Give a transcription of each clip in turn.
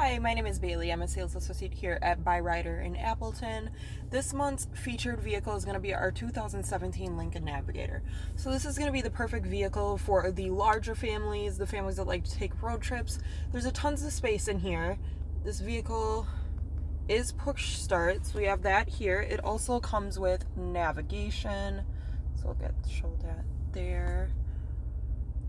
Hi, my name is Bailey. I'm a sales associate here at Byrider in Appleton. This month's featured vehicle is going to be our 2017 Lincoln Navigator. So this is going to be the perfect vehicle for the larger families, the families that like to take road trips. There's a tons of space in here. This vehicle is push start, so we have that here. It also comes with navigation, so I'll show that there.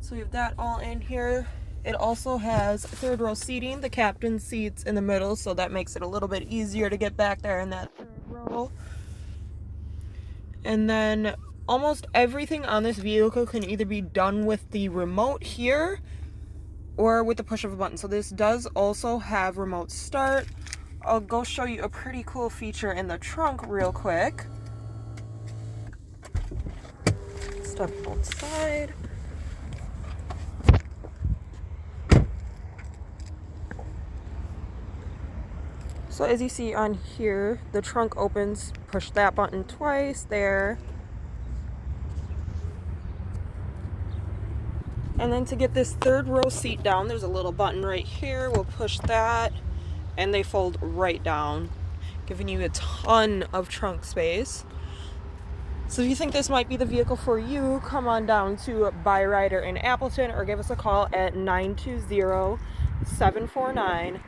So we have that all in here. It also has third row seating, the captain's seats in the middle, so that makes it a little bit easier to get back there in that third row. And then almost everything on this vehicle can either be done with the remote here or with the push of a button. So this does also have remote start. I'll go show you a pretty cool feature in the trunk real quick. Step outside. So as you see on here, the trunk opens, push that button twice there. And then to get this third row seat down, there's a little button right here. We'll push that and they fold right down, giving you a ton of trunk space. So if you think this might be the vehicle for you, come on down to Byrider in Appleton or give us a call at 920-749-7979.